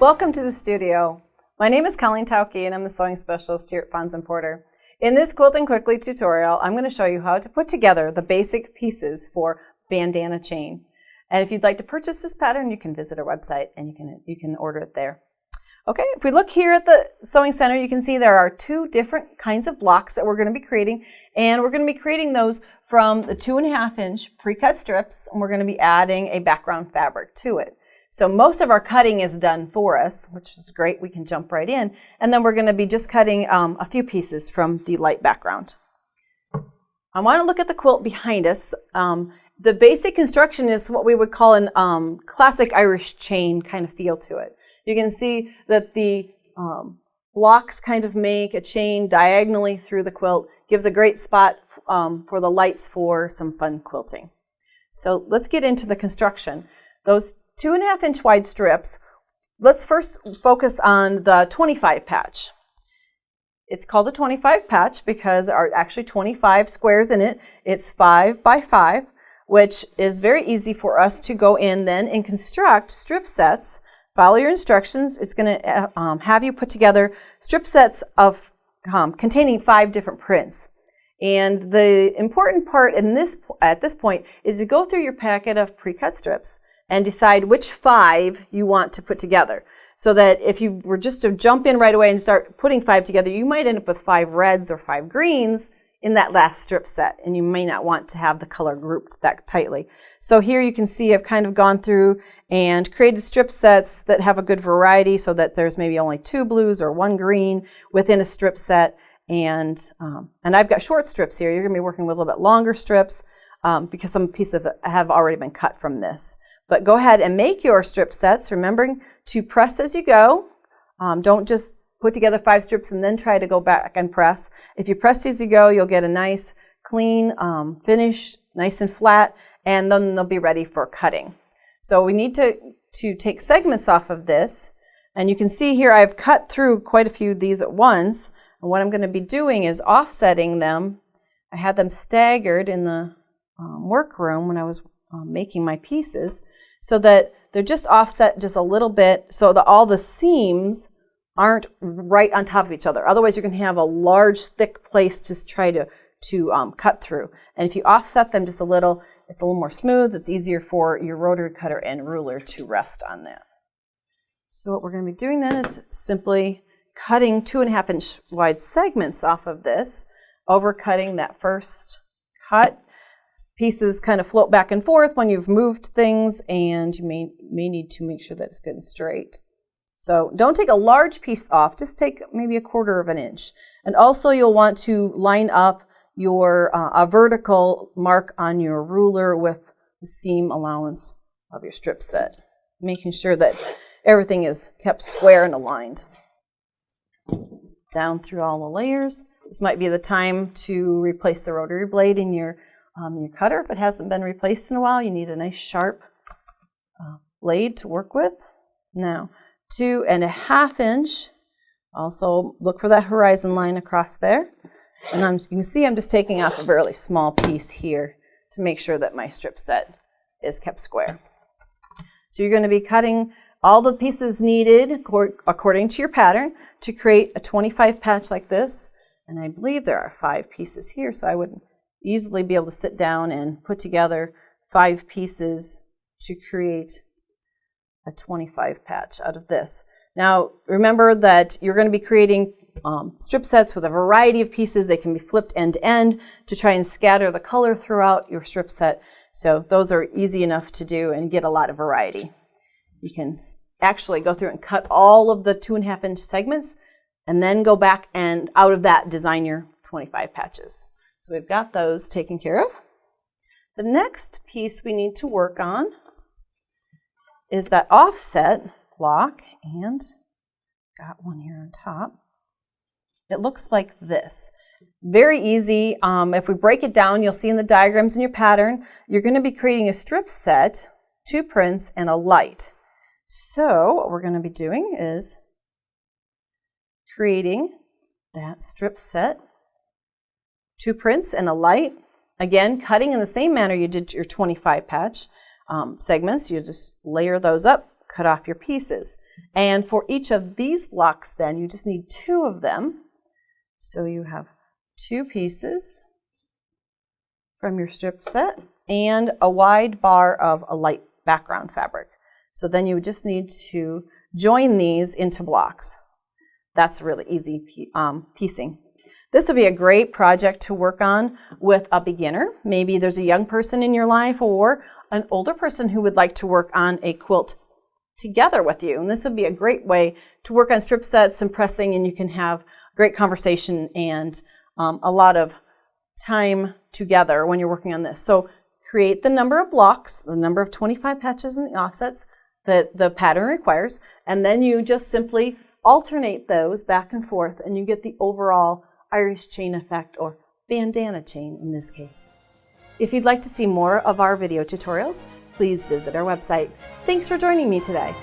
Welcome to the studio. My name is Colleen Tauke and I'm the sewing specialist here at Fons and Porter. In this Quilting Quickly tutorial, I'm going to show you how to put together the basic pieces for bandana chain. And if you'd like to purchase this pattern, you can visit our website and you can order it there. Okay, if we look here at the sewing center, you can see there are two different kinds of blocks that we're going to be creating, and we're going to be creating those from the 2.5 inch pre-cut strips, and we're going to be adding a background fabric to it. So most of our cutting is done for us, which is great. We can jump right in, and then we're going to be just cutting a few pieces from the light background. I want to look at the quilt behind us. The basic construction is what we would call an classic Irish chain kind of feel to it. You can see that the blocks kind of make a chain diagonally through the quilt, gives a great spot for the lights for some fun quilting. So let's get into the construction. Those 2.5 inch wide strips, let's first focus on the 25 patch. It's called a 25 patch because there are actually 25 squares in it. It's 5 by 5, which is very easy for us to go in then and construct strip sets. Follow your instructions. It's going to have you put together strip sets of containing 5 different prints. And the important part at this point is to go through your packet of pre-cut strips and decide which 5 you want to put together. So that if you were just to jump in right away and start putting 5 together, you might end up with 5 reds or 5 greens in that last strip set, and you may not want to have the color grouped that tightly. So here you can see I've kind of gone through and created strip sets that have a good variety so that there's maybe only 2 blues or 1 green within a strip set. And I've got short strips here. You're going to be working with a little bit longer strips because some pieces have already been cut from this. But go ahead and make your strip sets, remembering to press as you go. Don't just put together 5 strips and then try to go back and press. If you press as you go, you'll get a nice, clean finish, nice and flat, and then they'll be ready for cutting. So we need to take segments off of this, and you can see here I've cut through quite a few of these at once, and what I'm going to be doing is offsetting them. I had them staggered in the workroom when I was making my pieces, so that they're just offset just a little bit so that all the seams aren't right on top of each other. Otherwise you're going to have a large thick place to try to cut through. And if you offset them just a little, it's a little more smooth. It's easier for your rotary cutter and ruler to rest on that. So what we're going to be doing then is simply cutting 2.5 inch wide segments off of this, overcutting that first cut. Pieces kind of float back and forth when you've moved things, and you may need to make sure that it's good and straight. So don't take a large piece off, just take maybe 1/4 inch. And also you'll want to line up your a vertical mark on your ruler with the seam allowance of your strip set, making sure that everything is kept square and aligned. Down through all the layers. This might be the time to replace the rotary blade in your cutter. If it hasn't been replaced in a while, you need a nice sharp blade to work with. Now, 2.5 inch. Also look for that horizon line across there. And you can see I'm just taking off a fairly small piece here to make sure that my strip set is kept square. So you're going to be cutting all the pieces needed according to your pattern to create a 25 patch like this. And I believe there are 5 pieces here, so I would easily be able to sit down and put together 5 pieces to create a 25 patch out of this. Now remember that you're going to be creating strip sets with a variety of pieces. They can be flipped end to end to try and scatter the color throughout your strip set. So those are easy enough to do and get a lot of variety. You can actually go through and cut all of the 2.5 inch segments and then go back and out of that design your 25 patches. So we've got those taken care of. The next piece we need to work on is that offset block, and got one here on top. It looks like this. Very easy. If we break it down, you'll see in the diagrams in your pattern, you're going to be creating a strip set, 2 prints, and a light. So what we're going to be doing is creating that strip set, 2 prints and a light. Again, cutting in the same manner you did your 25 patch segments. You just layer those up, cut off your pieces. And for each of these blocks then, you just need 2 of them. So you have 2 pieces from your strip set and a wide bar of a light background fabric. So then you would just need to join these into blocks. That's really easy piecing. This would be a great project to work on with a beginner. Maybe there's a young person in your life or an older person who would like to work on a quilt together with you. And this would be a great way to work on strip sets and pressing, and you can have great conversation and a lot of time together when you're working on this. So create the number of blocks, the number of 25 patches and the offsets that the pattern requires, and then you just simply alternate those back and forth and you get the overall Irish chain effect, or bandana chain in this case. If you'd like to see more of our video tutorials, please visit our website. Thanks for joining me today.